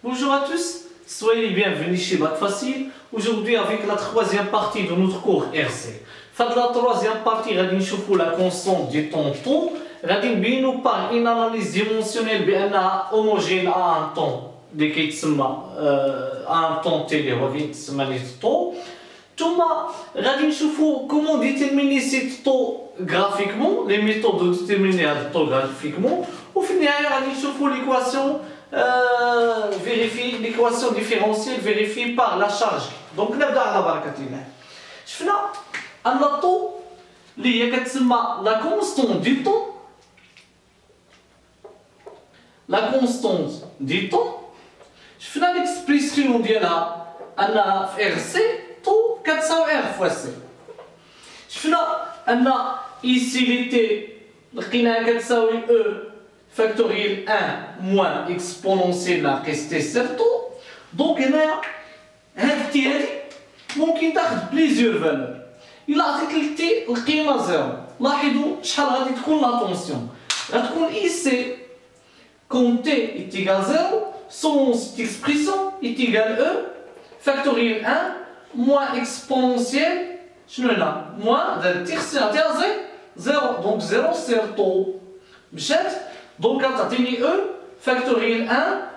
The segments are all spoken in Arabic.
Bonjour à tous, soyez les bienvenus chez Bac Facile. Aujourd'hui avec la troisième partie de notre cours RC. Dans la troisième partie, nous allons voir la constante du temps. Nous allons voir par une analyse dimensionnelle بأنها homogène à un temps اللي كيتسمى un temps تي اللي هو كيتسمى لي طو. ثم غادي نشوفوا comment déterminer ce taux graphiquement, les méthodes de déterminer ce taux graphiquement. وفي النهاية غادي نشوفوا l'équation vérifier l'équation différentielle vérifiée par la charge. Donc نبدا على بركة الله. شفنا أن الطو اللي هي كتسمى la constante du temps. La constante du temps. شفنا l'expression ديالها أنها في RC طو كتساوي R fois C. شفنا أن ici l'été لقيناها كتساوي E factoriel 1 moins exponentielle ناقص T sur طو. دونك هنايا هاد T هادي ممكن تاخد بليزيور فالور. إلا عطيت لك T القيمة زيرو، لاحظوا شحال غادي تكون لاتونسيون. غتكون IC quand T est égal à 0, selon cette expression est égal à E factoriel 1 moins exponentielle, moins de tertiaire 0, donc 0 c'est taux. Donc quand tu as E factoriel 1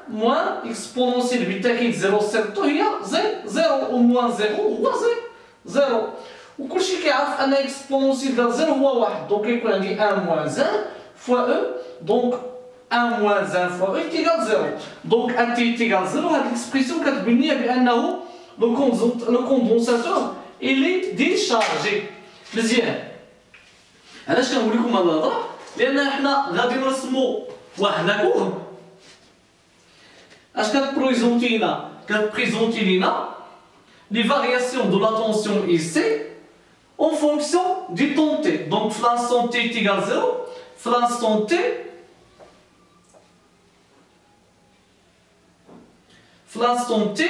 moins exponentielle, بالتأكيد 0 c'est taux, il y a 0 ou moins 0 هو 0. وكل شيء كيعرف أن exponentielle de 0 هو 1, donc يكون عندي 1 moins 1 fois E, donc 1 moins 1 fois E est égal à 0. Donc un T est égal à 0, cette expression كتبنيها بأنه le condensateur il est déchargé. مزيان. علاش كنقول لكم هاد الهضره؟ لأن حنا غادي نرسموا واحد لا كورب. اش كتبريزونتي لينا les variations de la tension IC en fonction du temps T. Donc l'instant T est égal à 0, l'instant T في l'instant T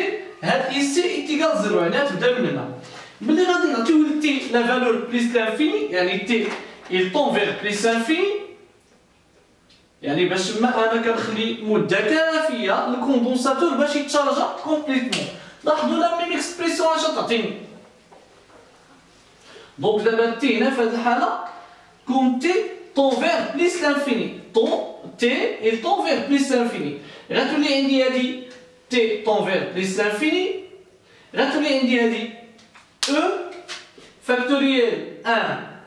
هاد IC est égal à 0 يعني تبدا من هنا. ملي غادي نعطيو ل T la valeur plus l'infini يعني T il tend vers plus l'infini يعني باش ما انا كنخلي مده كافيه للكوندونساتور باش يتشارجا كومبليتمون. لاحظوا لا ميم اكسبريسيون اش تعطيني. دونك دابا T هنا في هاد الحاله كون T tend vers plus l'infini T il tend vers plus l'infini غتولي عندي هادي T tend vers plus l'infini غتولي عندي هادي E factoriel 1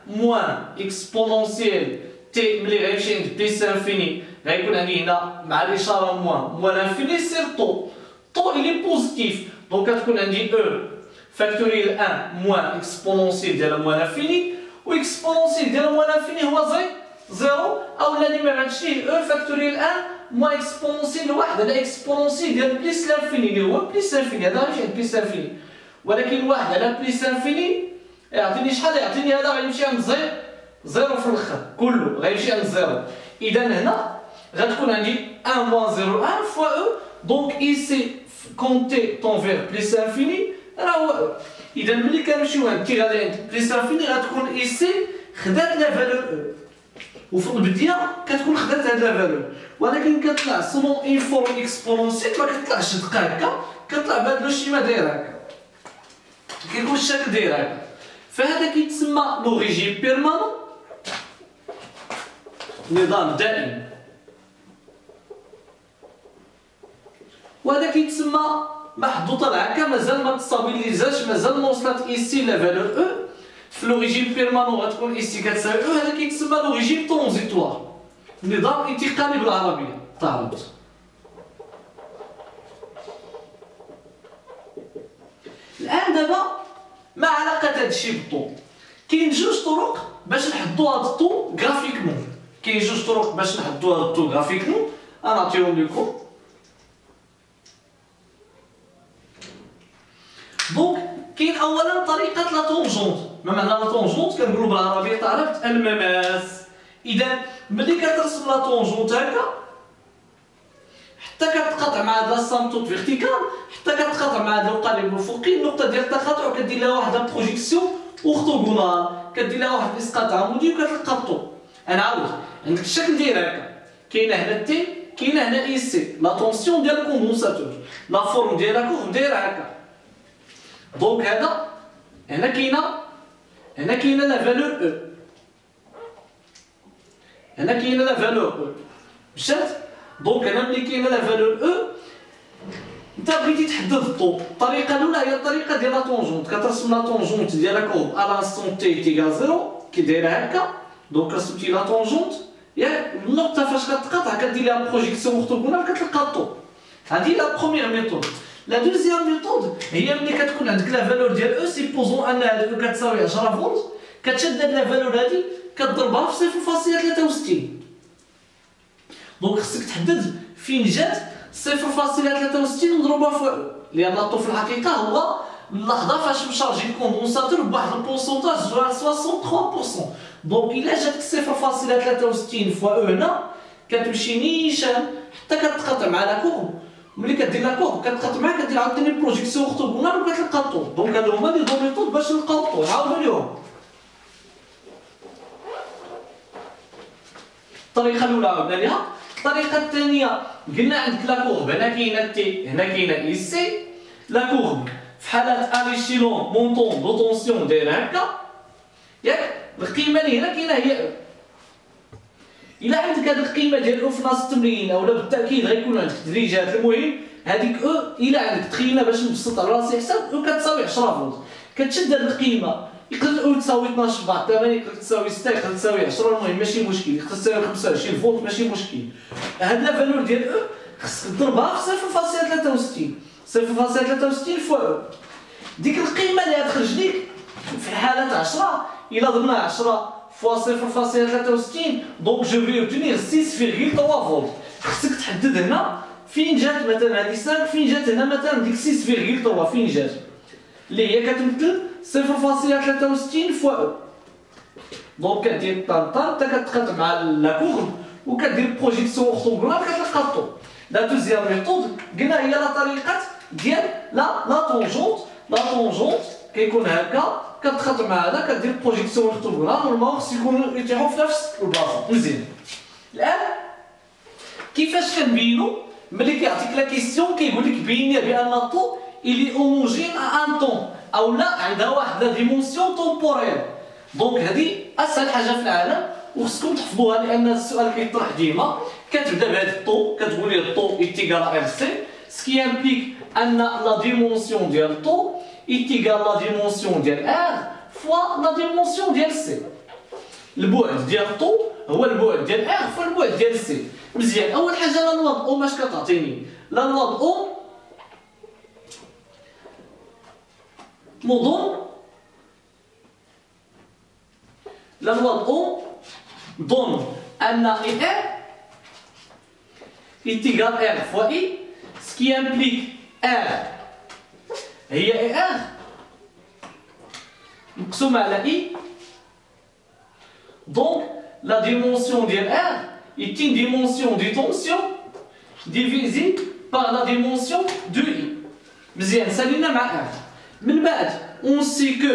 moins exponentielle T ملي غيمشي عند plus l'infini غيكون عندي هنا مع الإشارة moins l'infini c'est طو il est positif donc غتكون عندي E factoriel 1 moins exponentielle ديال moins l'infini و exponentielle ديال moins l'infini هو 0 أو اللي ما عندش ليه E factoriel 1 moins exponentielle واحد على exponentielle ديال plus l'infini اللي هو plus l'infini هذا غيمشي عند plus l'infini ولكن واحد على plus l'infini يعطيني شحال يعطيني هذا غيمشي عند زيرو في الاخر كله غيمشي عند زيرو. اذا هنا غتكون عندي 1 moins 0 1 fois E donc ici quand T tend vers plus l'infini راه هو اذا ملي كنمشيو عند T غادي عند plus l'infini غتكون ici خدات لا فالور E وفي البدايه كتكون خدات هاد لا فالور ولكن كتطلع سولون اون فورم اكسبونونسيال ما كتطلعش دقا هكا كتطلع بهاد لو شيما داير هكا كيكون الشكل داير هكا. فهذا كيتسمى لو ريجيم بيرمانون نظام دائم وهذا كيتسمى محطوطه هكا مازال ما تستابيليزاش مازال ما وصلت ايسي لا فالور او في لو ريجيم بيرمانون غتكون ايسي كتساوي او هذا كيتسمى لو ريجيم ترانزيتوار نظام انتقالي بالعربيه تعرض. الان دابا ما علاقه هادشي بالطو؟ كاين جوج طرق باش نحددو هاد الطو غرافيكمون. كاين جوج طرق باش نحددو هاد الطو غرافيكمون غنعطيهم لكم. دونك كاين اولا طريقه لا طونجونت. ما معنى لا طونجونت؟ كنقولوا بالعربيه تعرفت المماس. اذا ملي كترسم لا طونجونت هكا حتى كتقاطع مع هاد لاسامتوت فيرتيكال حتى كتقاطع مع هاد القالب الافقي النقطه ديال التقاطع وكدير لها واحد لا بروجيكسيون اورثوغونال كدير لها واحد الاسقاط عمودي وكتلقى الطو. انا عاود عندك الشكل داير هكا كاينه هنا تي كاينه هنا اي سي لا طونسيون ديال الكوندونساتور لا فورم ديالها كورب دايره هكا دونك هذا هنا كاينه لا فالور او هنا كاينه لا فالور او مشات دونك هنا ملي كاينه لا فالور او انت بغيتي تحدد الطو الطريقه الاولى هي الطريقه ديال لا طونجونت كترسم لا طونجونت ديال لا كورب ا لانستون تي تيغال زيرو كي دايره هكا دونك رسمتي لا طونجونت ياك النقطه فاش كتقاطع كدير لها بروجيكسيون اورتوغونال كتلقى الطو هذه لا بروميير ميثود لا دوزيام ميثود هي ملي كتكون عندك لا فالور ديال او سيبوزون ان هذا او كتساوي 10 فولت كتشد هاد لا فالور هادي كتضربها في 0.63 دونك خصك تحدد فين جات 0.63 مضروبه في او لان الطو في الحقيقه هو اللحظه فاش مشارجي الكوندونساتور بواحد البورسونتاج جوال 63% دونك الا جاتك 0.63 فوا او هنا كتمشي نيشان حتى كتقاطع مع لا كورب ملي كدير لا كورب كتقاطع معاك كدير عاوتاني بروجيكسيون اورتوغونال وكتلقى الطو دونك هادو هما لي دو ميثود باش نلقاو الطو نعاودو ليهم الطريقه الاولى عاودنا ليها الطريقه الثانيه قلنا عندك لا كورب هنا كاينه تي هنا كاينه اي سي لا كورب في حالات اليشيلون مونطون دو طونسيون دايره هكا ياك القيمه اللي هنا كاينه هي او الا عندك هذه القيمه ديال او في ناس التمرين اولا بالتاكيد غيكون عندك تدريجات المهم هذيك او الا عندك تخيلنا باش نبسط على راسي حساب او كتساوي 10 فولت كتشد هذه القيمه يقدر او تساوي 12 فولت ثمانية يقدر تساوي 6 يقدر تساوي 10 المهم ماشي مشكل يقدر تساوي 25 فولت ماشي مشكل هاد لا فالور ديال او خصك تضربها في 0.63 0.63 فوا او ديك القيمه اللي غتخرج ليك في حالة 10 إلا ضربنا 10 فوا 0.63 دونك جو في اوبتونير 6.3 فولت خصك تحدد هنا فين جات مثلا هذه 5 فين جات هنا مثلا ديك 6.3 فين جات اللي هي كتمثل 0.63 فوا او دونك كدير طنطا حتى كتقاطع مع لا كورب وكدير بروجيكسيون اورتوغونال كتلقى الطو لا دوزيام ميثود قلنا هي لا طريقه ديال لا طونجونت كيكون هكا كتخاطب مع هذا كدير بروجيكسيون اورتوغونال نورمالمون خص يكونوا يتيحوا في نفس البلاصه مزيان الان كيفاش كنبينوا ملي كيعطيك لا كيسيون كيقول لك بين لي بان الطو الي هوموجين ان طون او لا عندها واحد لا ديمونسيون طومبوريل دونك هذه اسهل حاجه في العالم وخصكم تحفظوها لان السؤال كيطرح ديما كتبدا بهذا الطو كتقول لي الطو ايتيغال ار سي سكي امبليك ان لا ديمونسيون ديال الطو ايتيغال لا ديمونسيون ديال ار فوا لا ديمونسيون ديال سي البعد ديال الطو هو البعد ديال ار فوا البعد ديال سي مزيان اول حاجه لا نوض او باش كتعطيني لا نوض او نظن لا نوض او ضمن ان اي ار ايتيغال ار فوا اي سكي امبليك ار هي اي ار مقسومه على اي دونك لا ديمونسيون ديال ار est une dimension de tension divisée par la dimension de I. مزيان سالينا مع ار من بعد on sait que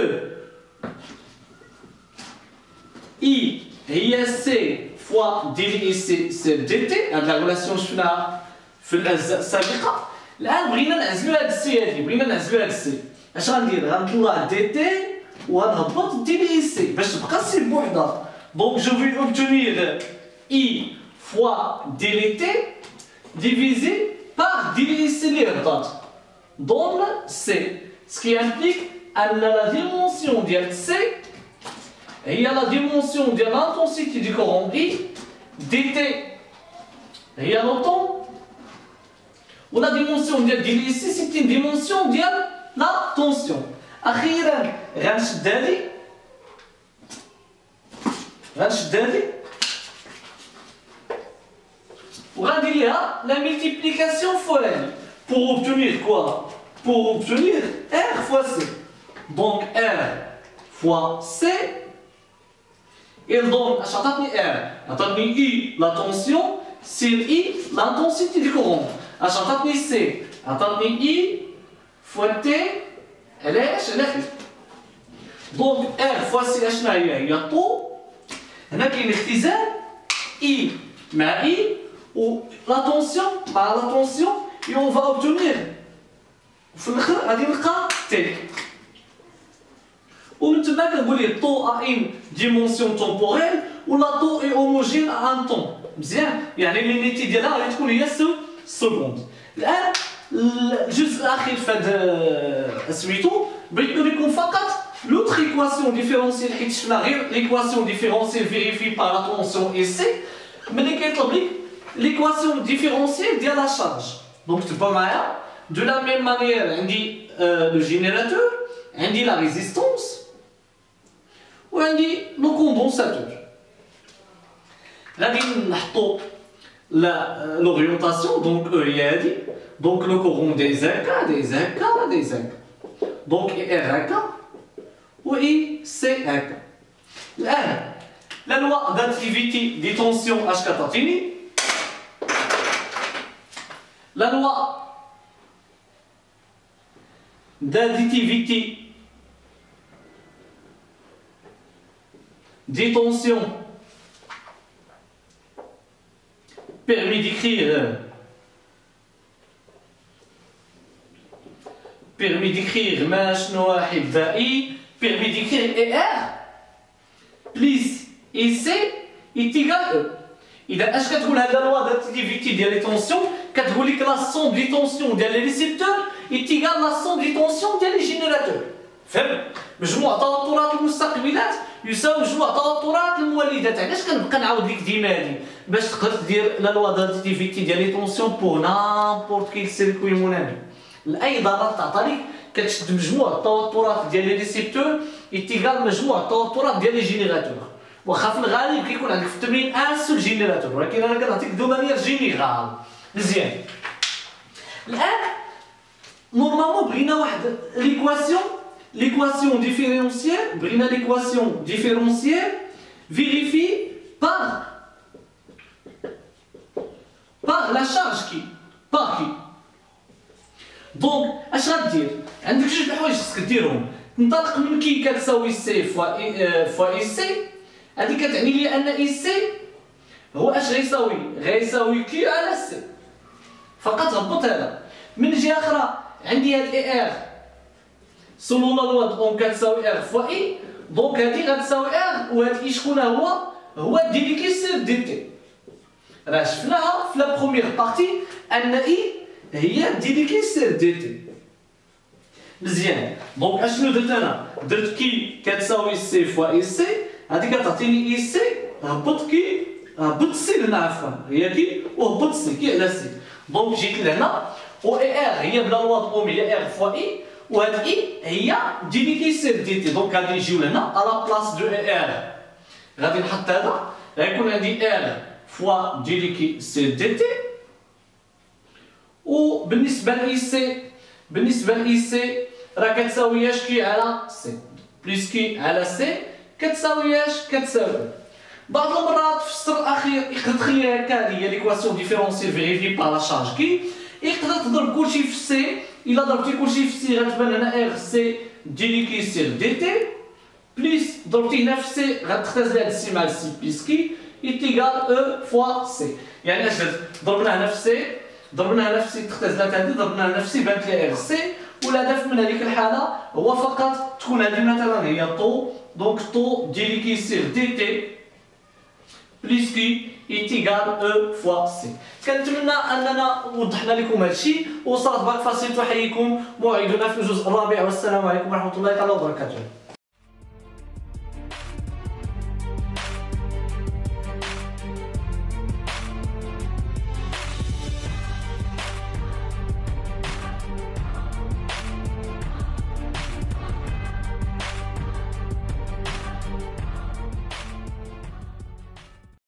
I هي C fois dV c'est dt هاد لا ريلاسيون شفناها في الاجزاء السابقه الان بغينا نعزلو هاد السي هادي بغينا نعزلو هاد السي اش غندير غنطلع دي تي وغنهبط دي لي سي باش تبقى السي بوحدها دونك جو في اوبتونير اي فوا دي لي تي ديفيزي بار دي لي سي اللي هبطات دون سي سكي امبليك ان لا ديمونسيون ديال سي هي لا ديمونسيون ديال لانتونسيتي دو كورون اي دي تي هي لو و لا ديمونسيون ديال دي لي سي سي une ديمونسيون ديال لا طونسيون اخيرا غنشد هادي وغندير ليها لا ملتيبليكاسيون فوا هادي pour obtenir quoi pour obtenir r fois c donc r fois c il donne اش عطاتني r عطاتني i la tension sur i l'intensité du courant اش عطاتني سي عطاتني اي فوا تي علاش على خير دونك ار فوا سي اشنا هي طو هنا كاين اختزال اي مع اي ou la tension par la tension et on va obtenir في الاخر غادي نلقى تي ومن تما كنقول ليه طو ا ان ديمونسيون طومبوريل ولا طو اي هوموجين ا ان طون مزيان يعني لينيتي ديالها غادي تكون هي سكوند. الان الجزء الاخير في هذا سميتو بغيت نوريكم فقط لوتر ايكواسيون ديفيرونسيال حيت شفنا غير ليكواسيون ديفيرونسيال فيريفي بار لا طونسيون اي سي ملي كيطلب لك ليكواسيون ديفيرونسيال ديال لا شارج. دونك تبعوا معايا de la même manière عندي le générateur عندي la résistance وعندي le condensateur. غادي نحطو l'orientation donc هي هادي donc le courant des ZK des ZK des ZK donc RK و ICK. الآن la loi d'activité des tensions H كتعطيني la loi d'additivité des tensions permet d'écrire ما شنو أحبائي permet d'écrire ER plus IC est égal E. إذا اش كتقول هذا لوا داكتيفيتي ديال لي طونسيون كتقول لك لا سون دي طونسيون ديال لي ريسيبتور إيتيغال لا سون دي طونسيون ديال لي جينيراتور. فهم؟ مجموع توترات المستقبلات يساوي مجموع توترات المولدات. علاش كنبقى نعاود لك ديما هادي باش تقدر دير لا لوا داكتيفيتي ديال لي طونسيون بور نامبورت كيل سيركوي مونامي. اي ضربات تعطى لك كتشد مجموع التوترات ديال لي ريسيبتور إيتيغال مجموع التوترات ديال لي جينيراتور. واخا في الغالب كيكون عندك في التمرين ان سول جينيراتور ولكن انا كنعطيك دو مانيير جينيرال. مزيان. الان نورمالمون بغينا واحد l'équation différentielle بغينا l'équation différentielle vérifiée par la charge qui par qui. دونك اش غدير؟ عندك جوج الحوايج خصك ديرهم. تنطلق من كي كتساوي سي فوا اي سي هذه كتعني لي ان اي سي هو اش غيساوي كي على سي فقط. هبط هذا. من جهه اخرى عندي هاد اي ار سولون لا لوا دونك كتساوي ار فوا اي دونك هادي غتساوي ار وهاد اي شكون هو دي لي كيسير دي تي. راه شفناها في لا بروميير بارتي ان اي هي دي لي كيسير دي تي. مزيان. دونك اشنو درت انا؟ درت كي كتساوي سي فوا اي سي هادي كتعطيني اي سي هبط كي هبط سي لهنا عفوا هي كي وهبط سي كي على سي. دونك جيت لهنا و اي ار هي بلا لوا دوم هي ار فوا اي وهاد اي هي دي لي كيسير دي تي. دونك غادي نجيو لهنا على بلاص دو اي ار غادي نحط هذا غيكون عندي ار فوا دي لي كيسير دي تي. وبالنسبه لاي سي راه كتساوي اش كي على سي بلس كي على سي كتساوي اش كتساوي. بعض المرات في السطر الاخير يقدر تخليها هكا هي ليكواسيون ديفيرونسيال فيريفي بار لا شارج كي يقدر تضرب كلشي في سي. الا ضربتي كلشي في سي غتبان هنا ار سي دي لي كيسير دي تي بلس ضربتي هنا في سي غتختزل هاد السي مع السي بلس كي ايتيغال او فوا سي. يعني اش درت؟ ضربنا هنا في سي تختزلات هادي ضربنا هنا في سي بانت لي ار سي. والهدف من هذيك الحاله هو فقط تكون هذه مثلا هي طو دونك طو دي لي كيسير دي تي بلس كي ايتيغال او فوا سي. كنتمنى اننا وضحنا لكم هذا الشيء وصارت باك فاسيل. تحييكم موعدنا في الجزء الرابع والسلام عليكم ورحمه الله تعالى وبركاته.